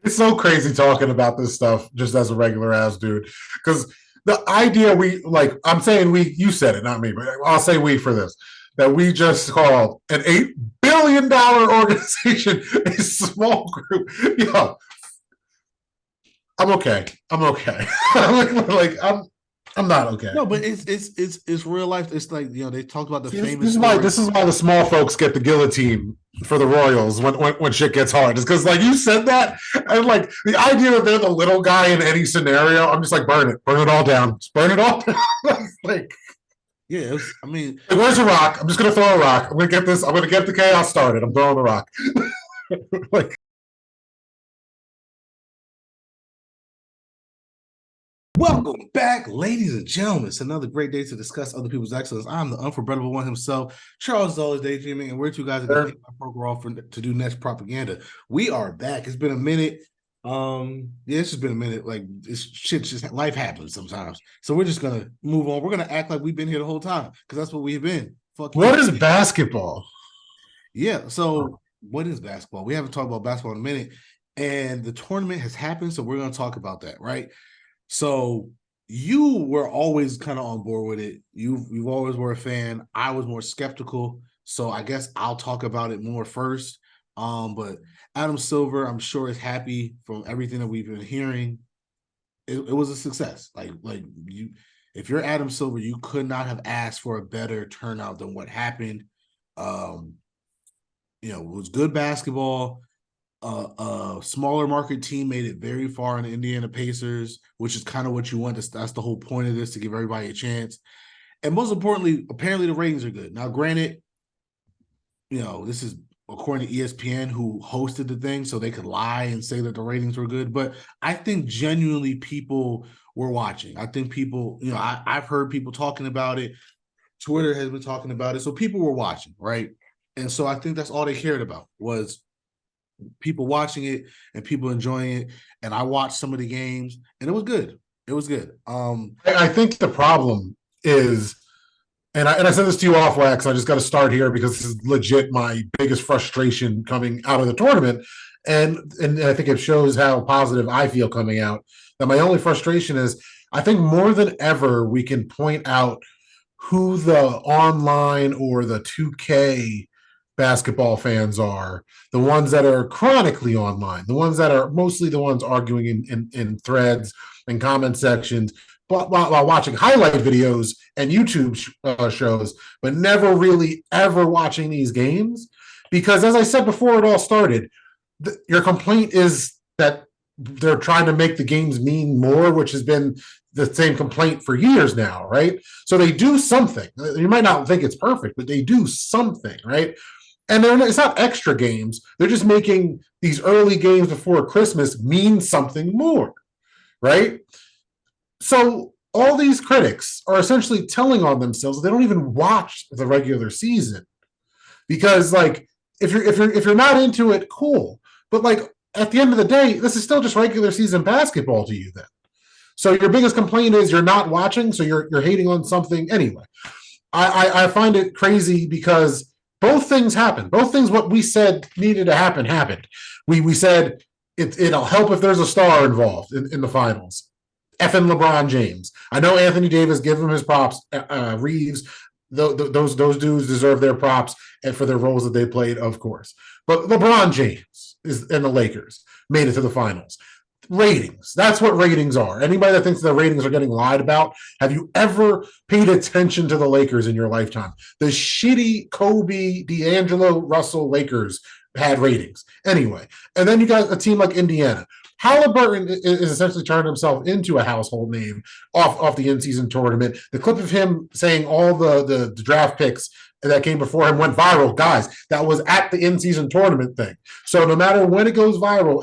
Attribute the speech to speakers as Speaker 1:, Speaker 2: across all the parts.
Speaker 1: It's so crazy talking about this stuff just as a regular ass dude. Because the idea I'm saying we, you said it, not me, but I'll say we for this, that we just called an $8 billion organization a small group. Yo, I'm okay. I'm okay. I'm not okay.
Speaker 2: No, but it's real life. It's like, they talked about the
Speaker 1: See,
Speaker 2: famous story.
Speaker 1: this is why the small folks get the guillotine for the Royals when shit gets hard. It's because like you said that, and like the idea that they're the little guy in any scenario, I'm just like burn it all down, just burn it all down. like,
Speaker 2: Yeah, I mean,
Speaker 1: like, where's the rock? I'm just gonna throw a rock. I'm gonna get this. I'm gonna get the chaos started. I'm throwing the rock. like,
Speaker 2: welcome back, ladies and gentlemen. It's another great day to discuss other people's excellence. I'm the unforgettable one himself, Charles is always daydreaming, and we're two guys that can take my program off to do next propaganda. We are back. It's been a minute. Yeah, it's just been a minute. Like, it's shit, just life happens sometimes. So we're just gonna move on. We're gonna act like we've been here the whole time because that's what we've been. Fuck you.
Speaker 1: what is basketball?
Speaker 2: Yeah. So what is basketball? We haven't talked about basketball in a minute, and the tournament has happened. So we're gonna talk about that, right? So you were always kind of on board with it. You've always were a fan. I was more skeptical. So I guess I'll talk about it more first. But Adam Silver, I'm sure, is happy from everything that we've been hearing. It was a success. Like you, if you're Adam Silver, you could not have asked for a better turnout than what happened. It was good basketball. A smaller market team made it very far in the Indiana Pacers, which is kind of what you want. That's the whole point of this, to give everybody a chance. And most importantly, apparently the ratings are good. Now, granted, this is according to ESPN, who hosted the thing, so they could lie and say that the ratings were good. But I think genuinely people were watching. I think people, I've heard people talking about it. Twitter has been talking about it. So people were watching, right? And so I think that's all they cared about, was people watching it and people enjoying it. And I watched some of the games, and it was good. It was good.
Speaker 1: I think the problem is, and I said this to you off wax, I just got to start here because this is legit my biggest frustration coming out of the tournament. And I think it shows how positive I feel coming out. That my only frustration is, I think more than ever, we can point out who the online or the 2K basketball fans are, the ones that are chronically online, the ones that are mostly the ones arguing in threads and comment sections, but while watching highlight videos and YouTube shows, but never really ever watching these games. Because as I said before it all started, your complaint is that they're trying to make the games mean more, which has been the same complaint for years now, right? So they do something. You might not think it's perfect, but they do something, right? And it's not extra games. They're just making these early games before Christmas mean something more, right? So all these critics are essentially telling on themselves they don't even watch the regular season, because like if you're not into it, cool. But like at the end of the day, this is still just regular season basketball to you then. So your biggest complaint is you're not watching, so you're hating on something anyway. I find it crazy because both things happened. Both things what we said needed to happen happened. We said it'll help if there's a star involved in the finals. Effing LeBron James. I know Anthony Davis, give him his props. Reeves, those dudes deserve their props and for their roles that they played, of course. But LeBron James and the Lakers made it to the finals. Ratings. That's what ratings are. Anybody that thinks the ratings are getting lied about, have you ever paid attention to the Lakers in your lifetime? The shitty Kobe, D'Angelo, Russell Lakers had ratings. Anyway, and then you got a team like Indiana. Halliburton is essentially turned himself into a household name off the in-season tournament. The clip of him saying all the draft picks that came before him went viral. Guys, that was at the in-season tournament thing. So no matter when it goes viral,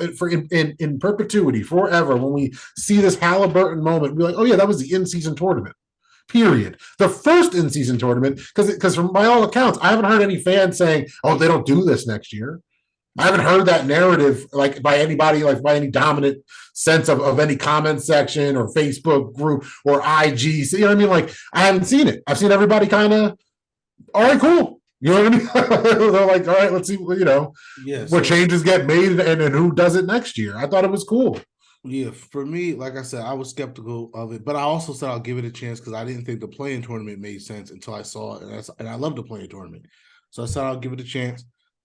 Speaker 1: in perpetuity, forever, when we see this Halliburton moment, we're like, oh yeah, that was the in-season tournament. Period. The first in-season tournament, because from by all accounts, I haven't heard any fans saying, oh, they don't do this next year. I haven't heard that narrative like by anybody, like by any dominant sense of any comment section or Facebook group or IG. So, you know what I mean? Like I haven't seen it. I've seen everybody kind of, all right, cool. You know what I mean? They're like, all right, let's see,
Speaker 2: Yeah,
Speaker 1: what
Speaker 2: so
Speaker 1: changes get made and who does it next year. I thought it was cool.
Speaker 2: yeah, for me, like I said, I was skeptical of it, but I also said I'll give it a chance because I didn't think the playing tournament made sense until I saw it, and I love the playing tournament, so I said I'll give it a chance.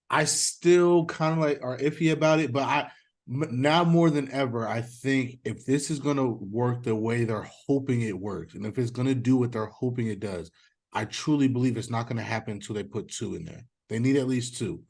Speaker 2: I still kind of like are iffy about it, but now more than ever, I think if this is going to work the way they're hoping it works, and if it's going to do what they're hoping it does, I truly believe it's not going to happen until they put two in there. They need at least two.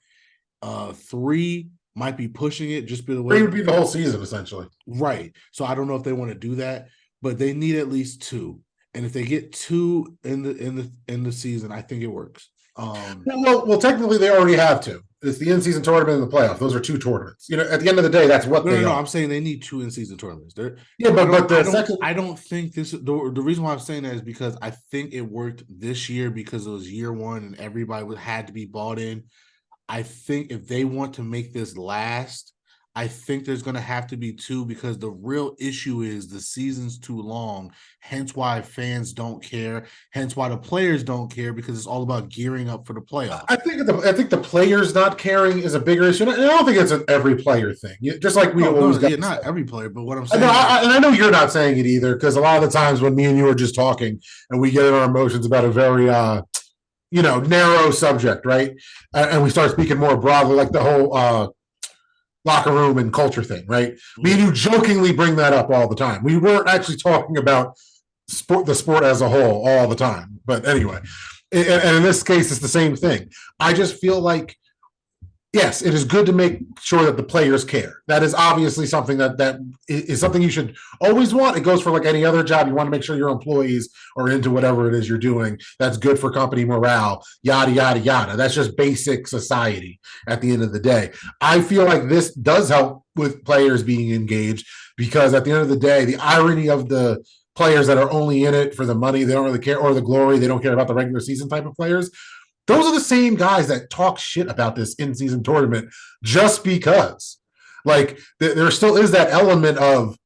Speaker 2: Three might be pushing it just be the
Speaker 1: Three
Speaker 2: way.
Speaker 1: would be the whole season essentially.
Speaker 2: Right. So I don't know if they want to do that, but they need at least two. And if they get two in the season, I think it works.
Speaker 1: Well, technically they already have two. It's the in-season tournament and the playoff. Those are two tournaments. At the end of the day, that's what
Speaker 2: No, no,
Speaker 1: they
Speaker 2: no.
Speaker 1: are.
Speaker 2: I'm saying they need two in season tournaments.
Speaker 1: Yeah, but the second,
Speaker 2: I don't think this. The reason why I'm saying that is because I think it worked this year because it was year one and everybody had to be bought in. I think if they want to make this last, I think there's going to have to be two because the real issue is the season's too long. Hence why fans don't care. Hence why the players don't care because it's all about gearing up for the playoffs.
Speaker 1: I think the players not caring is a bigger issue. And I don't think it's an every player thing. Just like we
Speaker 2: No, no,
Speaker 1: always got.
Speaker 2: yeah, not every player, but what I'm
Speaker 1: I know,
Speaker 2: saying is,
Speaker 1: and I know you're not saying it either, because a lot of the times when me and you are just talking and we get in our emotions about a very narrow subject, right? And we start speaking more broadly, like the whole locker room and culture thing, right? Me and you jokingly bring that up all the time. We weren't actually talking about the sport as a whole all the time. But anyway, and in this case, it's the same thing. I just feel like, yes, it is good to make sure that the players care. That is obviously something that is something you should always want. It goes for like any other job. You want to make sure your employees are into whatever it is you're doing. That's good for company morale, yada, yada, yada. That's just basic society at the end of the day. I feel like this does help with players being engaged because at the end of the day, the irony of the players that are only in it for the money, they don't really care, or the glory, they don't care about the regular season type of players, those are the same guys that talk shit about this in-season tournament just because. Like there still is that element of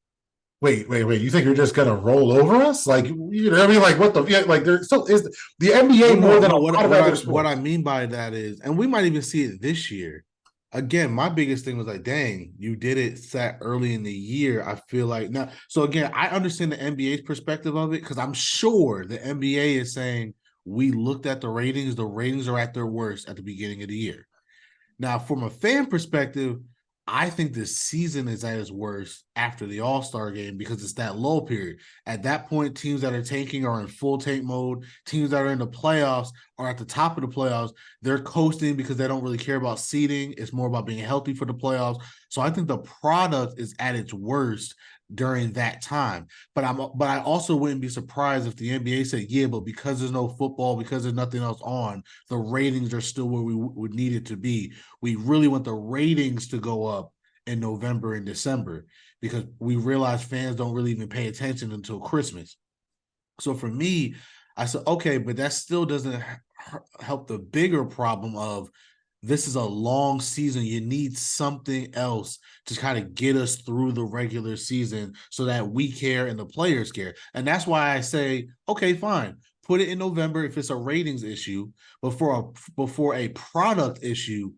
Speaker 1: wait. You think you're just gonna roll over us? Like what I mean? Like what the like there still is the NBA
Speaker 2: well,
Speaker 1: more
Speaker 2: no,
Speaker 1: than
Speaker 2: no.
Speaker 1: a lot of other
Speaker 2: What I
Speaker 1: sports.
Speaker 2: mean by that is, and we might even see it this year. Again, my biggest thing was like, dang, you did it that early in the year. I feel like now. So again, I understand the NBA's perspective of it because I'm sure the NBA is saying we looked at the ratings. The ratings are at their worst at the beginning of the year. Now, from a fan perspective, I think the season is at its worst after the All-Star game because it's that low period. At that point, teams that are tanking are in full tank mode. Teams that are in the playoffs are at the top of the playoffs. They're coasting because they don't really care about seeding. It's more about being healthy for the playoffs. So I think the product is at its worst during that time. But I also wouldn't be surprised if the NBA said, yeah, but because there's no football, because there's nothing else on, the ratings are still where we would need it to be. We really want the ratings to go up in November and December because we realize fans don't really even pay attention until Christmas. So for me, I said, okay, but that still doesn't help the bigger problem of this is a long season. You need something else to kind of get us through the regular season so that we care and the players care. And that's why I say, okay, fine. Put it in November if it's a ratings issue, but for a product issue,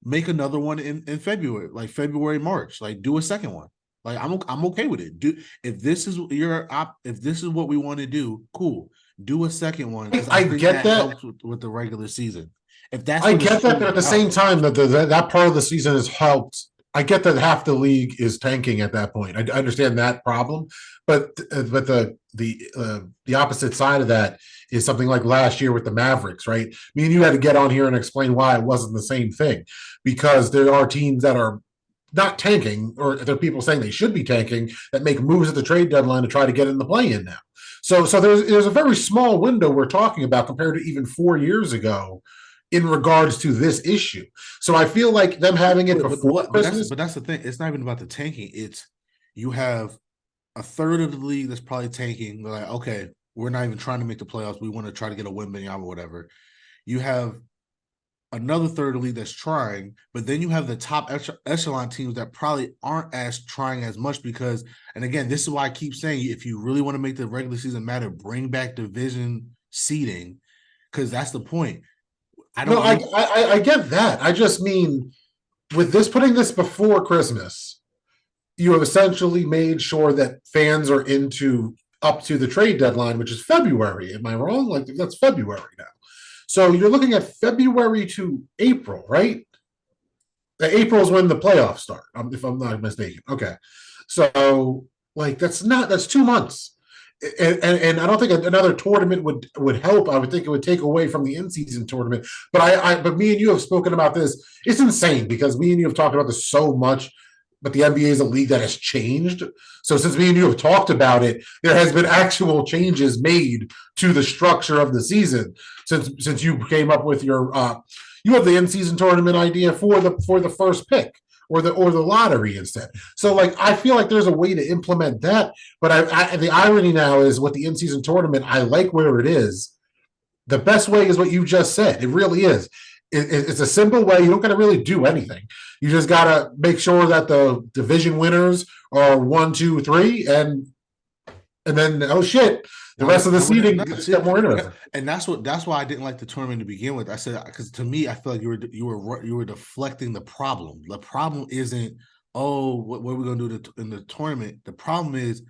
Speaker 2: make another one in February, like February, March. Like do a second one. Like I'm okay with it. Do if this is if this is what we want to do, cool. Do a second one because I
Speaker 1: I
Speaker 2: think
Speaker 1: get
Speaker 2: that
Speaker 1: that.
Speaker 2: helps with the regular season. If that's
Speaker 1: I
Speaker 2: what it's
Speaker 1: get that, but
Speaker 2: truly
Speaker 1: at the same
Speaker 2: about.
Speaker 1: time, that part of the season has helped. I get that half the league is tanking at that point. I understand that problem, but the opposite side of that is something like last year with the Mavericks, right? Me and you had to get on here and explain why it wasn't the same thing, because there are teams that are not tanking, or there are people saying they should be tanking that make moves at the trade deadline to try to get in the play-in now. So there's a very small window we're talking about compared to even 4 years ago in regards to this issue. So I feel like them having it
Speaker 2: But
Speaker 1: before
Speaker 2: what?
Speaker 1: Christmas.
Speaker 2: But that's the thing. It's not even about the tanking. It's you have a third of the league that's probably tanking. They're like, okay, we're not even trying to make the playoffs. We want to try to get a win, or whatever. You have another third of the league that's trying, but then you have the top echelon teams that probably aren't as trying as much because, and again, this is why I keep saying if you really want to make the regular season matter, bring back division seeding because that's the point. I
Speaker 1: No,
Speaker 2: don't want.
Speaker 1: I get that. I just mean with this putting this before Christmas, you have essentially made sure that fans are into up to the trade deadline, which is February. Am I wrong? Like that's February now. So you're looking at February to April, right? April is when the playoffs start, if I'm not mistaken. Okay, so like that's 2 months, and I don't think another tournament would help. I would think it would take away from the in season tournament. But but me and you have spoken about this. It's insane because me and you have talked about this so much. But the NBA is a league that has changed. So since me and you have talked about it, there has been actual changes made to the structure of the season since you came up with your you have the in season tournament idea for the first pick or the lottery instead. So like I feel like there's a way to implement that, but the irony now is with the in season tournament, I like where it is. The best way is what you just said. It really is. It's a simple way. You don't got to really do anything. You just got to make sure that the division winners are 1, 2, 3, and then oh shit, the rest of the seeding got more interesting.
Speaker 2: And that's why I didn't like the tournament to begin with. I said because to me, I feel like you were deflecting the problem. The problem isn't what are we gonna do in the tournament. The problem is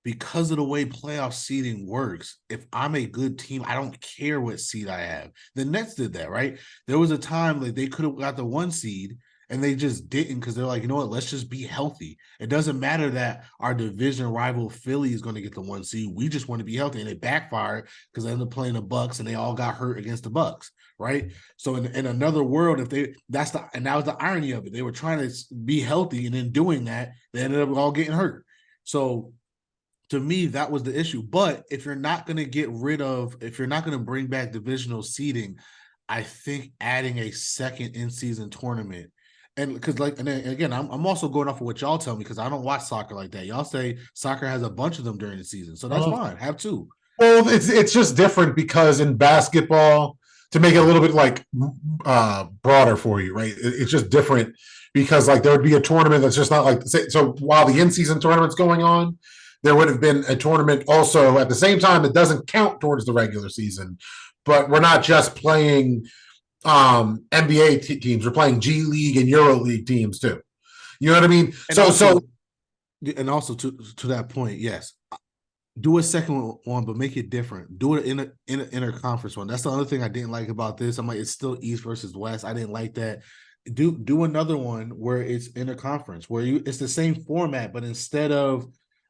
Speaker 2: because of the way playoff seeding works. If I'm a good team, I don't care what seed I have. The Nets did that, right? There was a time like they could have got the 1 seed and they just didn't because they're like, you know what, let's just be healthy. It doesn't matter that our division rival Philly is going to get the 1 seed. We just want to be healthy. And it backfired because they ended up playing the Bucks and they all got hurt against the Bucks, right? So in another world, that was the irony of it. They were trying to be healthy, and in doing that, they ended up all getting hurt. So to me, that was the issue. But if you're not going to bring back divisional seeding, I think adding a second in-season tournament, and because and again, I'm also going off of what y'all tell me because I don't watch soccer like that. Y'all say soccer has a bunch of them during the season, so that's fine. Have two.
Speaker 1: Well, it's just different because in basketball, to make it a little bit like broader for you, right? It's just different because like there would be a tournament that's just not like so while the in-season tournament's going on, there would have been a tournament also at the same time that doesn't count towards the regular season. But we're not just playing NBA teams; we're playing G League and Euro League teams too. You know what I mean?
Speaker 2: And also to that point, yes, do a second one, but make it different. Do it in an interconference one. That's the other thing I didn't like about this. I'm like, it's still East versus West. I didn't like that. Do another one where it's interconference, where it's the same format, but instead of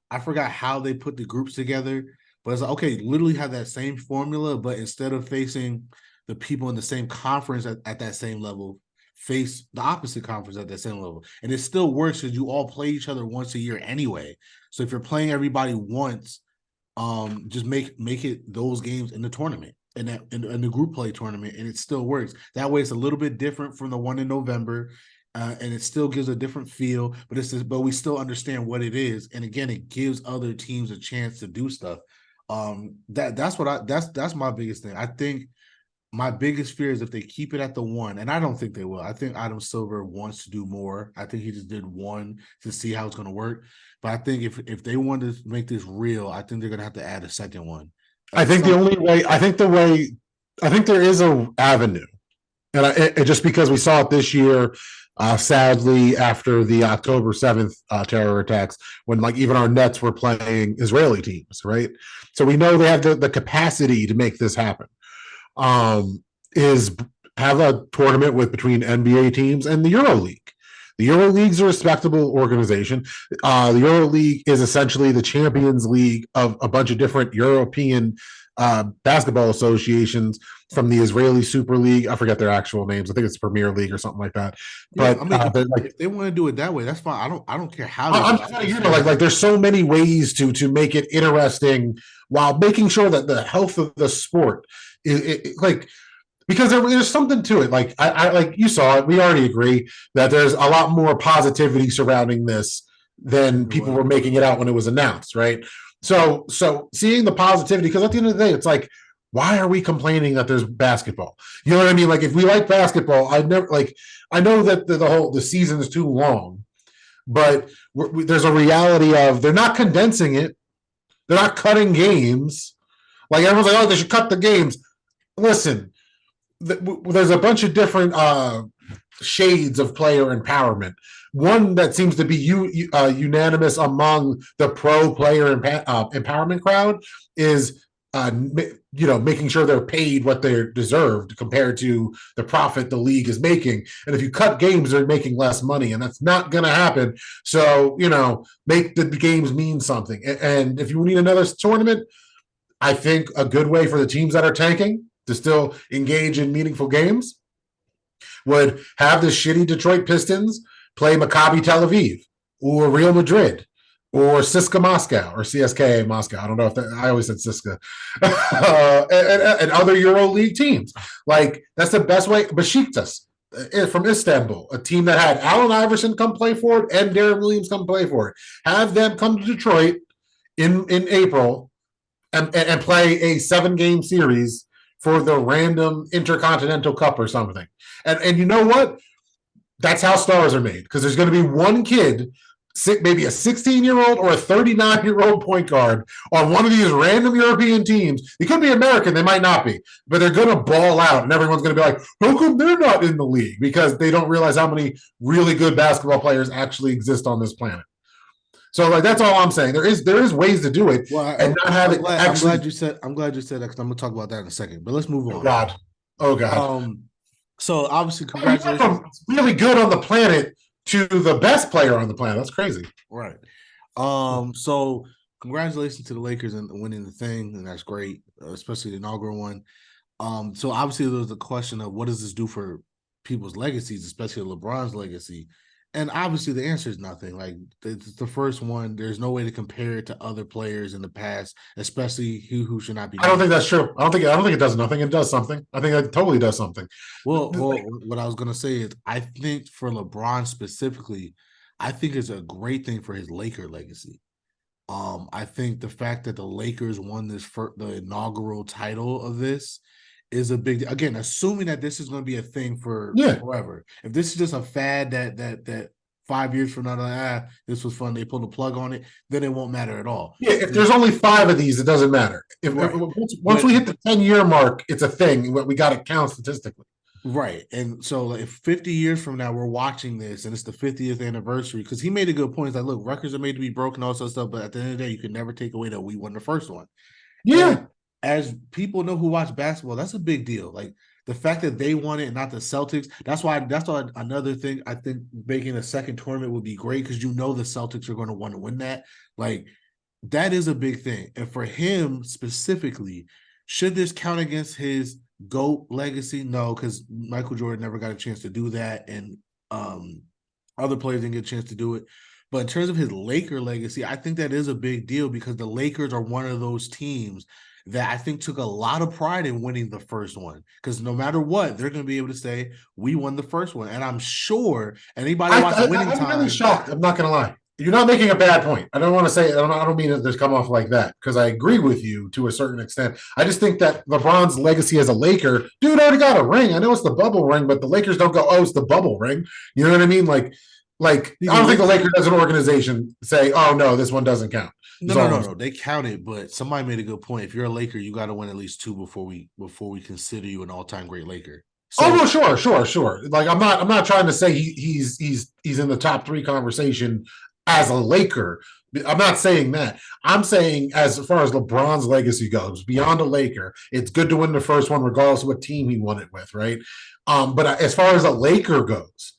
Speaker 2: I forgot how they put the groups together, but it's like, okay, literally have that same formula, but instead of facing the people in the same conference at that same level, face the opposite conference at that same level. And it still works because you all play each other once a year anyway. So if you're playing everybody once, just make it those games in the tournament and in the group play tournament, and it still works. That way it's a little bit different from the one in November. And it still gives a different feel, but we still understand what it is. And again, it gives other teams a chance to do stuff. That's my biggest thing. I think my biggest fear is if they keep it at the 1, and I don't think they will. I think Adam Silver wants to do more. I think he just did 1 to see how it's going to work. But I think if they want to make this real, I think they're going to have to add a second one.
Speaker 1: I think there is a avenue, and just because we saw it this year, sadly after the October 7th terror attacks, when like even our Nets were playing Israeli teams, right? So we know they have the capacity to make this happen. Is have a tournament between NBA teams and the Euro League. The Euro League's a respectable organization. The Euro League is essentially the Champions League of a bunch of different European basketball associations from the Israeli Super League. I forget their actual names. I think it's Premier League or something like that.
Speaker 2: Yeah, but if they want to do it that way, that's fine. I don't care how.
Speaker 1: I'm kind of like there's so many ways to make it interesting while making sure that the health of the sport is like because there's something to it. Like I like you saw it. We already agree that there's a lot more positivity surrounding this than people were making it out when it was announced, right? So seeing the positivity, because at the end of the day, it's like, why are we complaining that there's basketball? You know what I mean? Like if we like basketball, I know that the season is too long, but there's a reality of they're not condensing it, they're not cutting games. Like everyone's like, oh, they should cut the games. Listen, there's a bunch of different shades of player empowerment. One that seems to be unanimous among the pro player empowerment crowd is making sure they're paid what they're deserved compared to the profit the league is making. And if you cut games, they're making less money, and that's not going to happen. So make the games mean something. And if you need another tournament, I think a good way for the teams that are tanking to still engage in meaningful games would have the shitty Detroit Pistons play Maccabi Tel Aviv or Real Madrid or CSKA Moscow or CSKA Moscow. I don't know if I always said CSKA and other Euro League teams. Like that's the best way. Besiktas from Istanbul, a team that had Allen Iverson come play for it and Darren Williams come play for it. Have them come to Detroit in April and play a 7-game series for the random Intercontinental Cup or something. And you know what? That's how stars are made, because there's going to be one kid, maybe a 16-year-old or a 39-year-old point guard on one of these random European teams. They could be American, they might not be, but they're going to ball out, and everyone's going to be like, how come they're not in the league? Because they don't realize how many really good basketball players actually exist on this planet. So, like, that's all I'm saying. There is ways to do it, and not have it actually.
Speaker 2: I'm glad you said that, because I'm gonna talk about that in a second. But let's move on.
Speaker 1: Oh God.
Speaker 2: So obviously, congratulations.
Speaker 1: From really good on the planet to the best player on the planet. That's crazy.
Speaker 2: Right. So congratulations to the Lakers and winning the thing, and that's great, especially the inaugural one. So obviously there was the question of what does this do for people's legacies, especially LeBron's legacy. And obviously the answer is nothing. Like, it's the first one. There's no way to compare it to other players in the past, especially who should not be.
Speaker 1: I don't think that's true. I don't think it does nothing. It does something. I think it totally does something.
Speaker 2: Well, what I was gonna say is, I think for LeBron specifically, I think it's a great thing for his Laker legacy. I think the fact that the Lakers won the inaugural title of this is a big, again, assuming that this is going to be a thing for forever. If this is just a fad that 5 years from now, this was fun, they pull the plug on it, then it won't matter at all.
Speaker 1: Yeah, if there's only 5 of these, it doesn't matter. Once we hit the 10-year mark, it's a thing. We got to count statistically.
Speaker 2: Right. And so if 50 years from now we're watching this and it's the 50th anniversary, because he made a good point. It's like, look, records are made to be broken, all that stuff, but at the end of the day, you can never take away that we won the first one.
Speaker 1: Yeah.
Speaker 2: And as people know who watch basketball, that's a big deal. Like, the fact that they won it and not the Celtics, that's why another thing, I think making a second tournament would be great, because the Celtics are going to want to win that. Like, that is a big thing. And for him specifically, should this count against his GOAT legacy? No, because Michael Jordan never got a chance to do that, and other players didn't get a chance to do it. But in terms of his Laker legacy, I think that is a big deal, because the Lakers are one of those teams that I think took a lot of pride in winning the first one, because no matter what, they're going to be able to say, we won the first one. And I'm sure anybody watching Winning Time.
Speaker 1: I'm really shocked. I'm not going to lie. You're not making a bad point. I don't want to say, I don't mean it to come off like that, because I agree with you to a certain extent. I just think that LeBron's legacy as a Laker, dude already got a ring. I know it's the bubble ring, but the Lakers don't go, oh, it's the bubble ring. You know what I mean? Like I don't think the Lakers as an organization say, oh, no, this one doesn't count.
Speaker 2: No. They counted, but somebody made a good point. If you're a Laker, you got to win at least 2 before we consider you an all-time great Laker.
Speaker 1: So, oh, no, sure. Like, I'm not trying to say he's in the top 3 conversation as a Laker. I'm not saying that. I'm saying, as far as LeBron's legacy goes, beyond a Laker, it's good to win the first one regardless of what team he won it with, right? But as far as a Laker goes,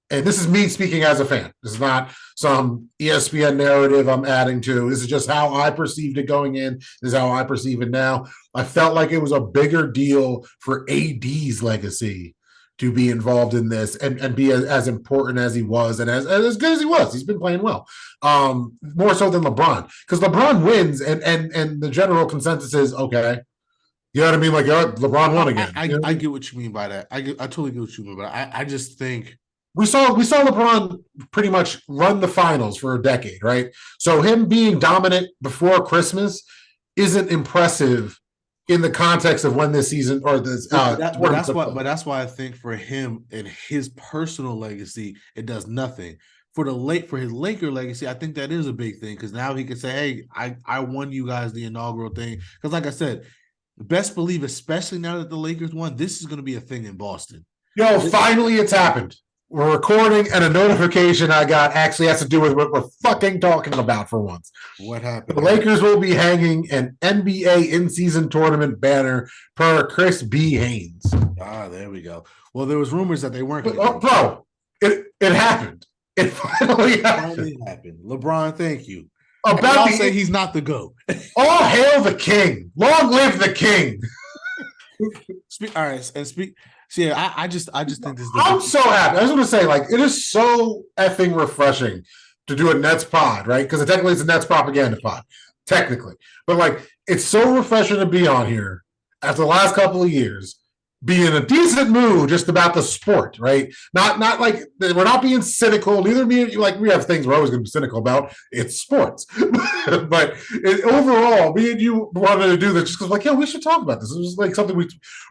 Speaker 1: and this is me speaking as a fan, this is not some ESPN narrative I'm adding to. This is just how I perceived it going in. This is how I perceive it now. I felt like it was a bigger deal for AD's legacy to be involved in this and be as important as he was, and as good as he was. He's been playing well, more so than LeBron, because LeBron wins, and the general consensus is, okay, you know what I mean? Like, LeBron won again.
Speaker 2: I get what you mean by that. I totally get what you mean by that. I just think
Speaker 1: we saw LeBron pretty much run the finals for a decade, right? So him being dominant before Christmas isn't impressive in the context of when this season or this.
Speaker 2: But that's why I think for him and his personal legacy, it does nothing. For his Laker legacy, I think that is a big thing, because now he can say, "Hey, I won you guys the inaugural thing." Because, like I said, best believe, especially now that the Lakers won, this is going to be a thing in Boston.
Speaker 1: Yo, finally it's happened. We're recording, and a notification I got actually has to do with what we're fucking talking about for once.
Speaker 2: What happened?
Speaker 1: The Lakers will be hanging an NBA in-season tournament banner per Chris B. Haynes.
Speaker 2: Ah, there we go. Well, there was rumors that they weren't going
Speaker 1: to. Bro, it happened. It finally
Speaker 2: happened. LeBron, thank you.
Speaker 1: About
Speaker 2: say he's not the GOAT.
Speaker 1: All hail the king. Long live the king.
Speaker 2: All right, and speak. So yeah, I just think this.
Speaker 1: I'm so happy. I was going to say, like, it is so effing refreshing to do a Nets pod, right? Because technically it's a Nets propaganda pod, technically. But like, it's so refreshing to be on here after the last couple of years, be in a decent mood just about the sport, right? Not like we're not being cynical. Neither me and you, like, we have things we're always going to be cynical about. It's sports, but overall, me and you wanted to do this just because, like, yeah, we should talk about this. It was like something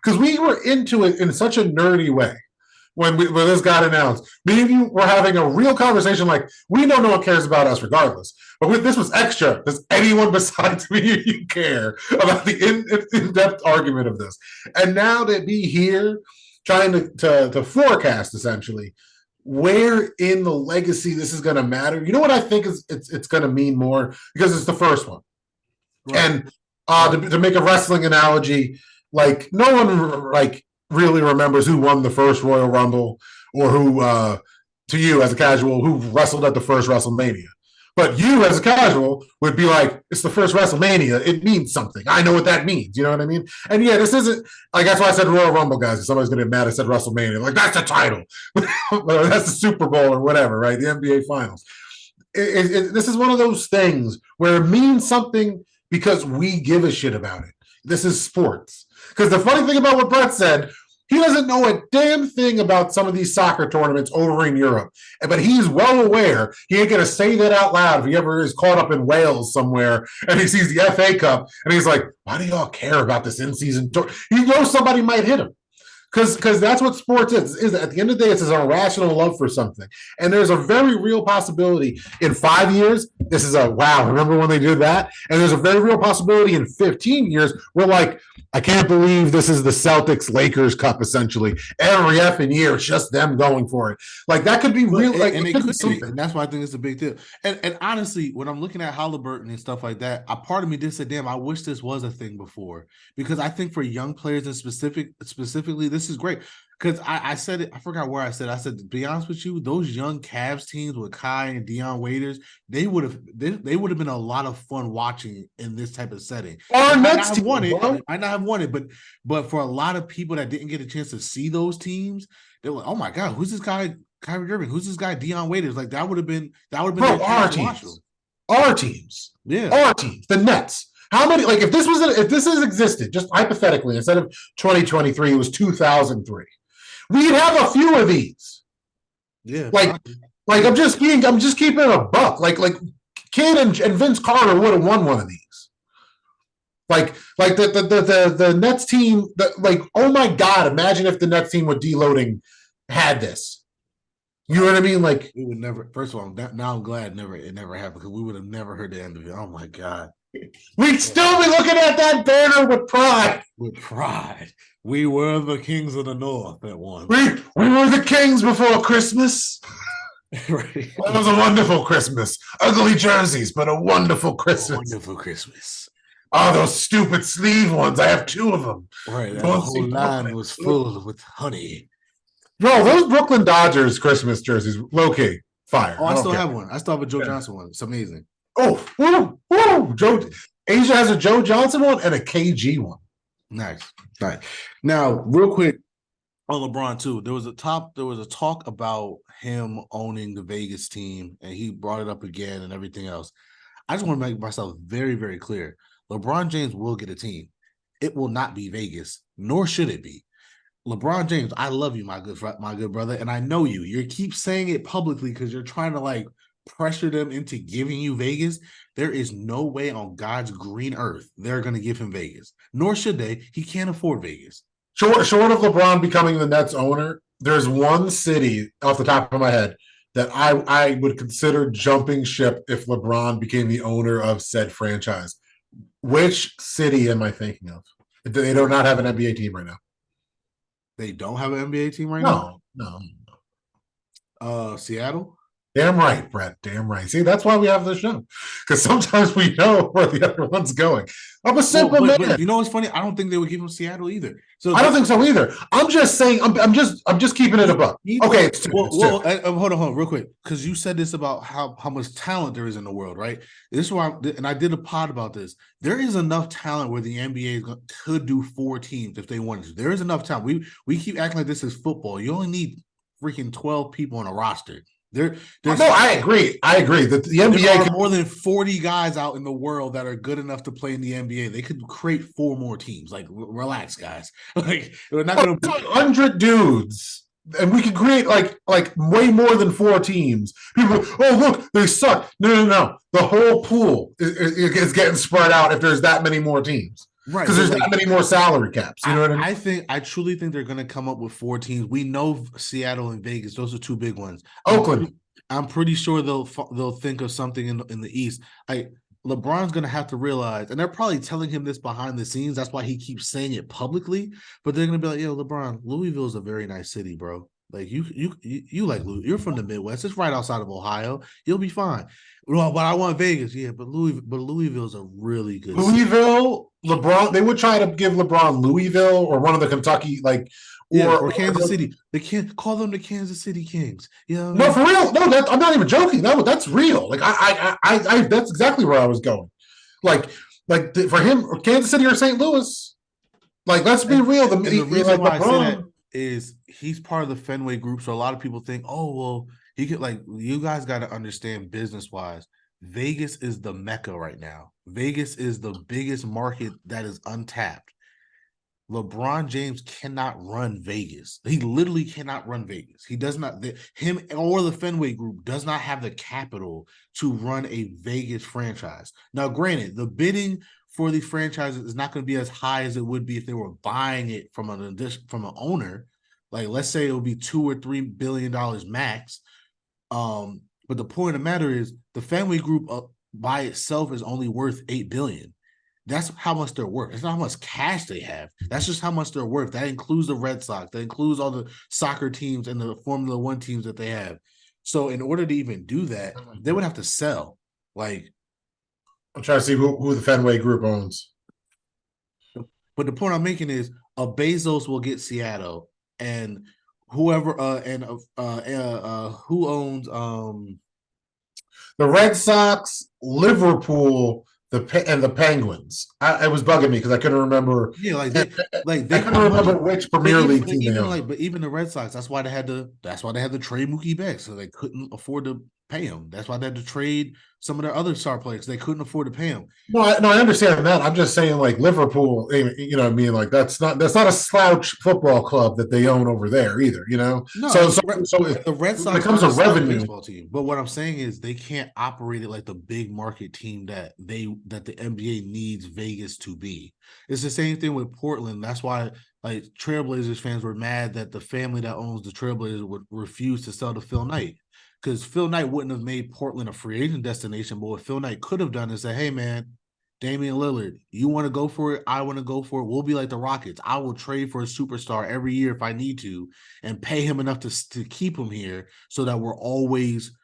Speaker 1: because we were into it in such a nerdy way. When this got announced, me and you were having a real conversation. Like, we know no one cares about us regardless, but this was extra. Does anyone besides me and you care about the in-depth argument of this? And now to be here trying to forecast essentially where in the legacy this is going to matter. You know what I think is it's going to mean more, because it's the first one. Right. And to make a wrestling analogy, like, no one like really remembers who won the first Royal Rumble, or who, to you as a casual, who wrestled at the first WrestleMania. But you as a casual would be like, it's the first WrestleMania. It means something. I know what that means. You know what I mean? And yeah, this isn't, like, that's why I said Royal Rumble, guys. If somebody's going to get mad, I said WrestleMania. Like, that's the title. That's the Super Bowl or whatever, right? The NBA Finals. This is one of those things where it means something because we give a shit about it. This is sports. Because the funny thing about what Brett said, he doesn't know a damn thing about some of these soccer tournaments over in Europe. But he's well aware. He ain't going to say that out loud if he ever is caught up in Wales somewhere and he sees the FA Cup and he's like, why do y'all care about this in-season tour? He knows somebody might hit him. Because that's what sports is. At the end of the day, it's an irrational love for something. And there's a very real possibility in 5 years, this is a, wow, remember when they did that? And there's a very real possibility in 15 years, we're like, I can't believe this is the Celtics-Lakers Cup, essentially. Every effing year, it's just them going for it. Like, that could be real. Like,
Speaker 2: and it could be something. And that's why I think it's a big deal. And honestly, when I'm looking at Halliburton and stuff like that, a part of me just said, damn, I wish this was a thing before. Because I think for young players and specifically, this is great. Because I said it, I forgot where I said, to be honest with you, those young Cavs teams with Kai and Dion Waiters, they would have been a lot of fun watching in this type of setting.
Speaker 1: Our
Speaker 2: next team won it. I might not have won it, but for a lot of people that didn't get a chance to see those teams, they were like, oh my God, who's this guy, Kyrie Irving? Who's this guy, Dion Waiters? Like, that would have been
Speaker 1: our teams. Our teams. Yeah. Our teams. The Nets. How many, like, if this has existed, just hypothetically, instead of 2023, it was 2003. We'd have a few of these.
Speaker 2: Yeah.
Speaker 1: Like I'm just keeping it a buck. Like Kidd and Vince Carter would have won one of these. Like the Nets team, like, oh my God, imagine if the Nets team with deloading had this. You know what I mean? Like,
Speaker 2: we would never, first of all, now I'm glad it never happened, because we would have never heard the end of it. Oh my God.
Speaker 1: We'd still be looking at that banner with pride.
Speaker 2: With pride. We were the kings of the North at once.
Speaker 1: We were the kings before Christmas.
Speaker 2: Right.
Speaker 1: It was a wonderful Christmas. Ugly jerseys, but a wonderful Christmas.
Speaker 2: A wonderful Christmas.
Speaker 1: Oh, those stupid sleeve ones. I have 2 of them.
Speaker 2: Right. The whole line was full with honey.
Speaker 1: Bro, those Brooklyn Dodgers Christmas jerseys, low-key, fire.
Speaker 2: Oh, I still have one. I still have a Joe Johnson one. It's amazing.
Speaker 1: Oh, woo. Asia has a Joe Johnson one and a KG one.
Speaker 2: Nice. Now, real quick on LeBron too, there was a talk about him owning the Vegas team, and he brought it up again and everything else. I just want to make myself very, very clear. LeBron James will get a team. It will not be Vegas, nor should it be. LeBron James, I love you, my good brother, and I know you. You keep saying it publicly because you're trying to, like, pressure them into giving you Vegas. There is no way on God's green earth they're going to give him Vegas, nor should they. He can't afford Vegas.
Speaker 1: Short of LeBron becoming the Nets owner, there's one city off the top of my head that I would consider jumping ship if LeBron became the owner of said franchise. Which city am I thinking of? They do not have an NBA team right now.
Speaker 2: They don't have an NBA team right now.
Speaker 1: No, no.
Speaker 2: Seattle.
Speaker 1: Damn right, Brett. Damn right. See, that's why we have this show, because sometimes we know where the other one's going. I'm a
Speaker 2: Well,
Speaker 1: simple man.
Speaker 2: but you know what's funny? I don't think they would give him Seattle either. So
Speaker 1: I don't think so either. I'm just saying. I'm just keeping it above. Okay, it's two.
Speaker 2: Hold on, real quick, because you said this about how much talent there is in the world, right? This is why, and I did a pod about this. There is enough talent where the NBA could do 4 teams if they wanted to. There is enough talent. We keep acting like this is football. You only need freaking 12 people on a roster. There's
Speaker 1: no, I agree. I agree that the NBA
Speaker 2: there are more than 40 guys out in the world that are good enough to play in the NBA. They could create 4 more teams. Like, relax, guys. Like, we're not going to
Speaker 1: 100 dudes, and we could create like way more than 4 teams. People, oh look, they suck. No. The whole pool is getting spread out if there's that many more teams. Right, because there's that many more salary caps. You know what I mean?
Speaker 2: I truly think they're going to come up with 4 teams. We know Seattle and Vegas; those are 2 big ones.
Speaker 1: Oakland.
Speaker 2: I'm pretty sure they'll think of something in the East. Like, LeBron's going to have to realize, and they're probably telling him this behind the scenes. That's why he keeps saying it publicly. But they're going to be like, "Yo, LeBron, Louisville is a very nice city, bro. Like, you like Louisville. You're from the Midwest. It's right outside of Ohio. You'll be fine." Well, but I want Vegas, yeah. But Louisville's a really good
Speaker 1: Louisville. City. LeBron. They would try to give LeBron Louisville or one of the Kentucky
Speaker 2: or Kansas City. They can't call them the Kansas City Kings. You know
Speaker 1: no, for real. No, I'm not even joking. That's real. Like I that's exactly where I was going. Like for him, Kansas City or St. Louis. Like, let's be real.
Speaker 2: The reason why I say that is he's part of the Fenway group. So a lot of people think, oh well, he could you guys got to understand business wise. Vegas is the mecca right now. Vegas is the biggest market that is untapped. LeBron James cannot run Vegas. He literally cannot run Vegas. He does not. Him or the Fenway Group does not have the capital to run a Vegas franchise. Now, granted, the bidding for these franchises is not going to be as high as it would be if they were buying it from an owner. Like, let's say it would be $2 or $3 billion max. But the point of the matter is, the Fenway Group by itself is only worth $8 billion. That's how much they're worth. It's not how much cash they have. That's just how much they're worth. That includes the Red Sox. That includes all the soccer teams and the Formula One teams that they have. So in order to even do that, they would have to sell. Like,
Speaker 1: I'm trying to see who the Fenway Group owns.
Speaker 2: But the point I'm making is Bezos will get Seattle, and whoever who owns
Speaker 1: the Red Sox, Liverpool, and the Penguins. It was bugging me because I couldn't remember.
Speaker 2: Yeah, I couldn't
Speaker 1: remember which Premier League team they owned.
Speaker 2: But even the Red Sox, that's why they had to trade Mookie Betts, so they couldn't afford to pay him. That's why they had to trade some of their other star players. They couldn't afford to pay him.
Speaker 1: No, I understand that. I'm just saying, like, Liverpool, you know what I mean? Like, that's not a slouch football club that they own over there either, you know?
Speaker 2: No,
Speaker 1: so
Speaker 2: the Red Sox,
Speaker 1: when it comes to revenue,
Speaker 2: baseball team. But what I'm saying is they can't operate it like the big market team that the NBA needs Vegas to be. It's the same thing with Portland. That's why, like, Trailblazers fans were mad that the family that owns the Trailblazers would refuse to sell to Phil Knight. Because Phil Knight wouldn't have made Portland a free agent destination, but what Phil Knight could have done is say, hey, man, Damian Lillard, you want to go for it? I want to go for it. We'll be like the Rockets. I will trade for a superstar every year if I need to and pay him enough to keep him here so that we're always,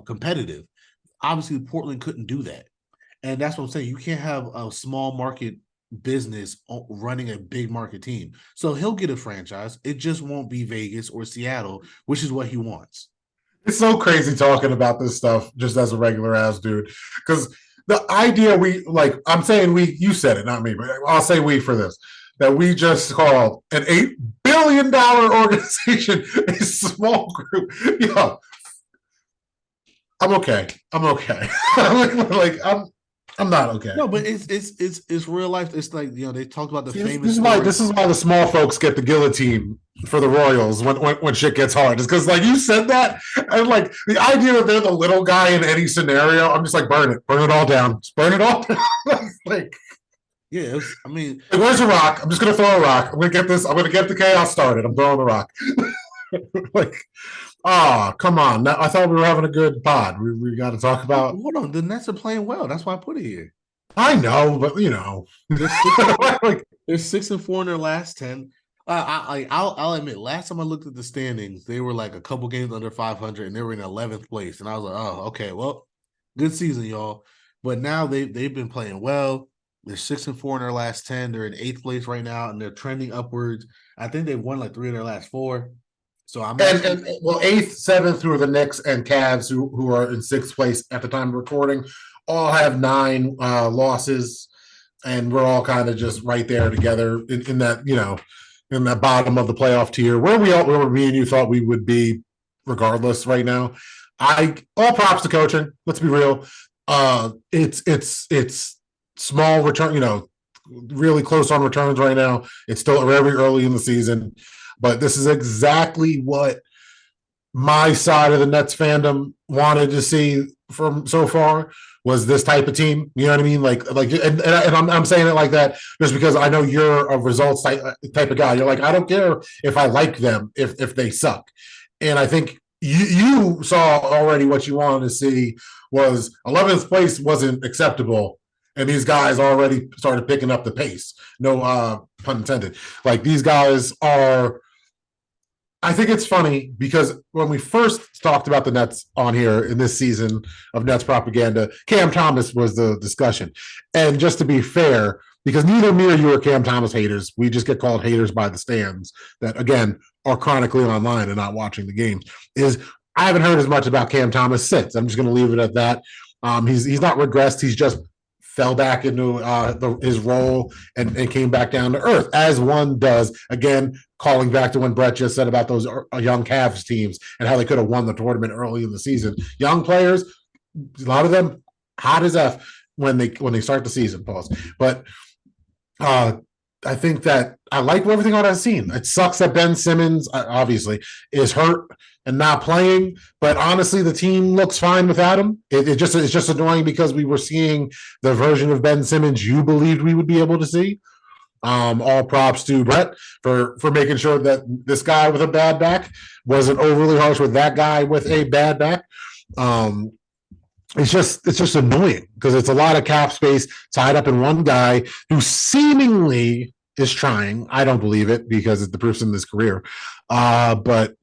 Speaker 2: competitive. Obviously, Portland couldn't do that. And that's what I'm saying. You can't have a small market business running a big market team. So he'll get a franchise. It just won't be Vegas or Seattle, which is what he wants.
Speaker 1: It's so crazy talking about this stuff just as a regular ass dude. Because the idea I'm saying you said it, not me, but I'll say we for this, that we just called an $8 billion organization a small group. I'm okay. I'm not okay.
Speaker 2: No, but it's real life. It's like, they talk about the famous.
Speaker 1: This is why the small folks get the guillotine for the Royals when shit gets hard. It's because, like, you said that, and like the idea that they're the little guy in any scenario, I'm just like, burn it all down, just burn it all down.
Speaker 2: Yeah,
Speaker 1: where's a rock? I'm just gonna throw a rock. I'm gonna get the chaos started. I'm throwing the rock. Come on. I thought we were having a good pod. We got to talk about.
Speaker 2: Hold on, the Nets are playing well. That's why I put it here.
Speaker 1: I know, but you know,
Speaker 2: They're 6-4.
Speaker 1: like,
Speaker 2: They're 6-4 in their last 10. I'll admit, last time I looked at the standings, they were like a couple games under 500, and they were in 11th place. And I was like, oh, okay, well, good season, y'all. But now they've been playing well. They're 6-4 in their last 10. They're in 8th place right now, and they're trending upwards. I think they've won like 3 of their last 4. So I'm actually
Speaker 1: and well, eighth, seventh, who are the Knicks and Cavs, who are in sixth place at the time of recording, all have 9 losses, and we're all kind of just right there together in that, in that bottom of the playoff tier where me and you thought we would be, regardless. Right now, I all props to coaching. Let's be real. It's small return. Really close on returns right now. It's still very early in the season, but this is exactly what my side of the Nets fandom wanted to see from so far, was this type of team. You know what I mean? And I'm saying it like that just because I know you're a results type of guy. You're like, I don't care if I like them if they suck. And I think you saw already what you wanted to see was 11th place wasn't acceptable. And these guys already started picking up the pace. No pun intended. Like, these guys are, I think it's funny because when we first talked about the Nets on here in this season of Nets propaganda, Cam Thomas was the discussion. And just to be fair, because neither me or you are Cam Thomas haters, we just get called haters by the stands that, again, are chronically online and not watching the games, is I haven't heard as much about Cam Thomas since. I'm just going to leave it at that. He's not regressed. He's just fell back into his role and came back down to earth, as one does. Again, calling back to when Brett just said about those young Cavs teams and how they could have won the tournament early in the season. Young players, a lot of them hot as F when they start the season. Pause. But I think that I like everything I've seen. It sucks that Ben Simmons obviously is hurt and not playing, but honestly, the team looks fine without him. It's just annoying because we were seeing the version of Ben Simmons you believed we would be able to see. All props to Brett for making sure that this guy with a bad back wasn't overly harsh with that guy with a bad back. It's just annoying because it's a lot of cap space tied up in one guy who seemingly is trying. I don't believe it because the proof's in this career. But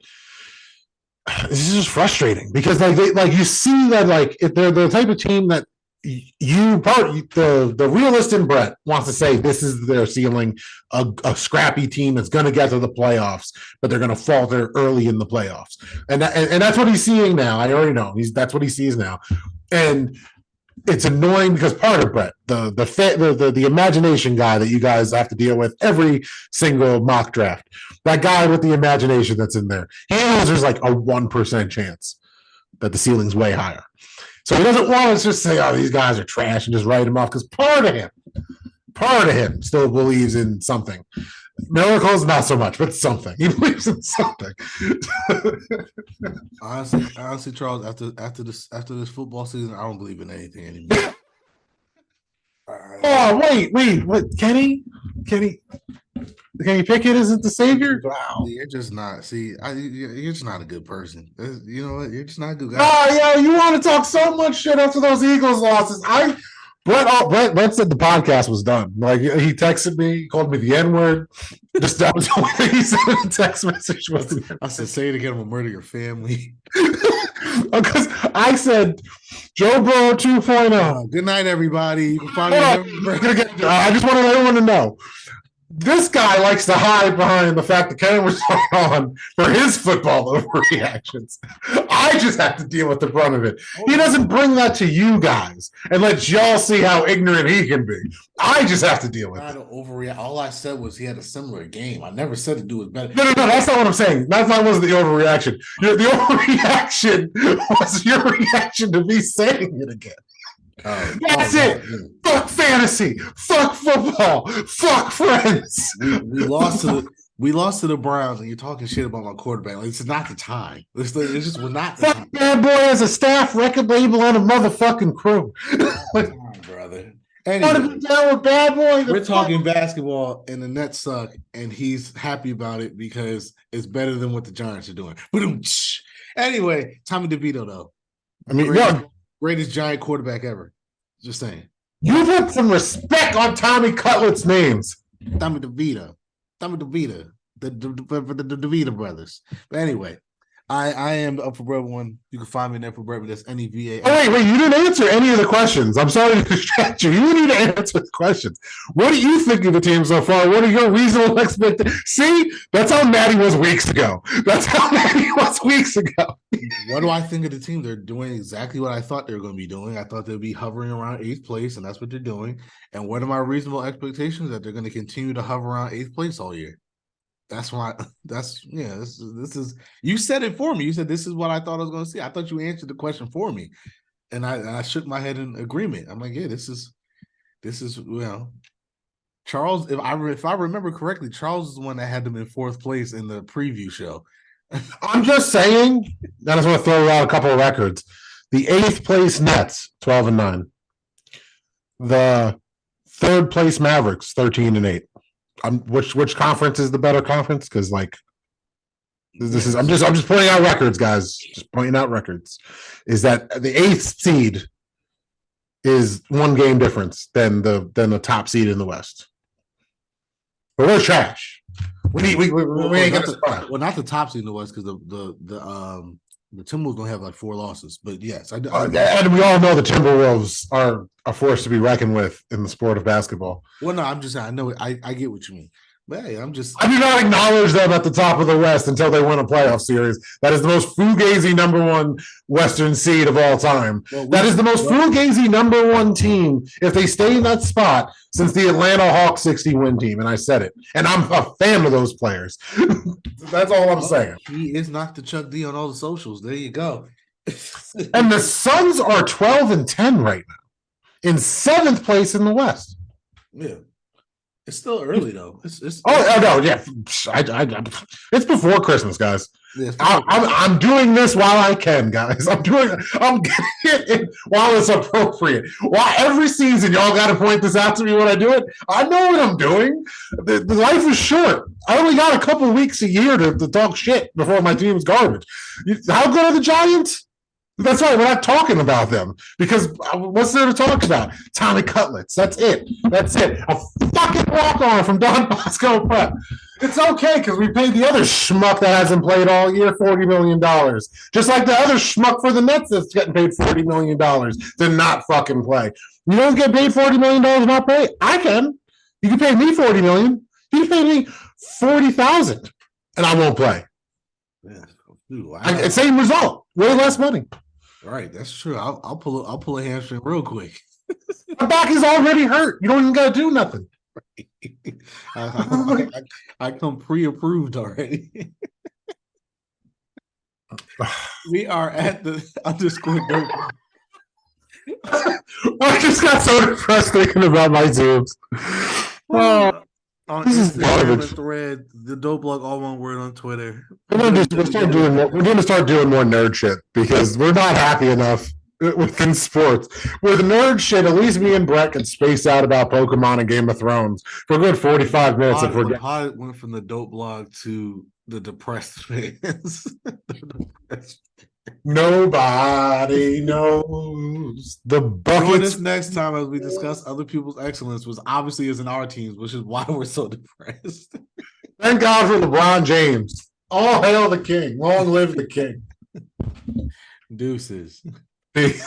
Speaker 1: this is just frustrating because you see that if they're the type of team that the realist in Brett wants to say this is their ceiling, a scrappy team that's going to get to the playoffs, but they're going to falter early in the playoffs, and that's what he's seeing now. I already know that's what he sees now, and it's annoying because part of Brett, the imagination guy that you guys have to deal with every single mock draft, that guy with the imagination that's in there, he knows there's like a 1% chance that the ceiling's way higher. So he doesn't want to just say, oh, these guys are trash and just write them off, because part of him still believes in something. Miracles, not so much, but something. He believes in something.
Speaker 2: honestly, Charles, after this football season, I don't believe in anything anymore.
Speaker 1: Oh, wait, Kenny Pickett isn't the savior? Wow.
Speaker 2: You're just not. See, you're just not a good person. You know what? You're just not a good guy.
Speaker 1: Oh, yeah, you want to talk so much shit after those Eagles losses. Brett said the podcast was done. Like, he texted me, he called me the N-word. Just that was the only thing he said in the text message.
Speaker 2: I said, say it again, I'm gonna murder your family.
Speaker 1: Because I said Joe Burrow 2.0.
Speaker 2: Good night, everybody. You can find me.
Speaker 1: I just wanted everyone to know. This guy likes to hide behind the fact that Ken was on for his football overreactions. I just have to deal with the brunt of it. He doesn't bring that to you guys and let y'all see how ignorant he can be. I just have to deal with it.
Speaker 2: Overreact. All I said was he had a similar game. I never said to do was better.
Speaker 1: No, that's not what I'm saying. That wasn't the overreaction. The overreaction was your reaction to me saying it again. That's it. Fuck fantasy. Fuck football. Fuck friends.
Speaker 2: We lost to the Browns, and you're talking shit about my quarterback. Like, it's not the time. It's just we're not.
Speaker 1: The time. Bad boy has a staff, record label, and a motherfucking crew.
Speaker 2: Brother.
Speaker 1: Anyway, want to be down with bad boy?
Speaker 2: We're talking basketball, and the Nets suck, and he's happy about it because it's better than what the Giants are doing. Anyway, Tommy DeVito, though.
Speaker 1: I mean,
Speaker 2: greatest Giant quarterback ever. Just saying.
Speaker 1: You put some respect on Tommy Cutlet's names.
Speaker 2: Tommy DeVito, the DeVito brothers. But anyway, I am up for everyone. You can find me there for breakfast. That's NEVA.
Speaker 1: Oh, wait, you didn't answer any of the questions. I'm sorry to distract you. You need to answer the questions. What do you think of the team so far? What are your reasonable expectations? See, that's how Maddie was weeks ago. What
Speaker 2: do I think of the team? They're doing exactly what I thought they were going to be doing. I thought they'd be hovering around 8th place, and that's what they're doing. And what are my reasonable expectations? That they're going to continue to hover around 8th place all year. This is you said it for me. You said this is what I thought I was going to see. I thought you answered the question for me, and I shook my head in agreement. I'm like, yeah, this is Charles. If I remember correctly, Charles is the one that had them in 4th place in the preview show.
Speaker 1: I'm just saying. I just want to throw out a couple of records. The 8th place Nets, 12-9. The 3rd place Mavericks, 13-8. Which conference is the better conference? Because I'm just pointing out records, guys. Just pointing out records. Is that the 8th seed is 1 game difference than the top seed in the West. But we're trash. We ain't got the spot.
Speaker 2: Well, not the top seed in the West because the Timberwolves don't have like 4 losses. But yes,
Speaker 1: and we all know the Timberwolves are a force to be reckoned with in the sport of basketball.
Speaker 2: Well, no, I'm just saying. I know I get what you mean. But hey, I
Speaker 1: do not acknowledge them at the top of the West until they win a playoff series. That is the most fugazi number 1 Western seed of all time. That is the most fugazi number 1 team if they stay in that spot since the Atlanta Hawks 60-win team. And I said it. And I'm a fan of those players. That's all I'm saying.
Speaker 2: He is not the Chuck D on all the socials. There you go.
Speaker 1: And the Suns are 12-10 right now in 7th place in the West.
Speaker 2: Yeah. It's still early though.
Speaker 1: No, yeah. It's before Christmas, guys. Yeah, I'm doing this while I can, guys. I'm getting it while it's appropriate. While every season y'all got to point this out to me when I do it. I know what I'm doing. The life is short. I only got a couple weeks a year to talk shit before my team's garbage. How good are the Giants? That's right. We're not talking about them because what's there to talk about? Tommy Cutlets. That's it. A fucking walk-on from Don Bosco Prep. It's okay because we paid the other schmuck that hasn't played all year $40 million. Just like the other schmuck for the Nets that's getting paid $40 million to not fucking play. You don't get paid $40 million to not play? I can. You can pay me $40 million. You can pay me $40,000 and I won't play.
Speaker 2: Yeah.
Speaker 1: Same result. Way less money.
Speaker 2: Right, that's true. I'll pull a hamstring real quick.
Speaker 1: My back is already hurt. You don't even got to do nothing.
Speaker 2: I come pre-approved already. We are at the _dope.
Speaker 1: I just got so depressed thinking about my Zooms.
Speaker 2: On Instagram and Thread, the Dope Blog, all one word on Twitter.
Speaker 1: We're going to start doing more nerd shit because we're not happy enough within sports. With nerd shit, at least me and Brett can space out about Pokemon and Game of Thrones for a good 45 minutes.
Speaker 2: How it went from the Dope Blog to the depressed fans.
Speaker 1: Nobody knows the buckets.
Speaker 2: Join us next time as we discuss other people's excellence, which obviously isn't our teams, which is why we're so depressed.
Speaker 1: Thank God for LeBron James. All hail the king. Long live the king.
Speaker 2: Deuces.
Speaker 1: Peace.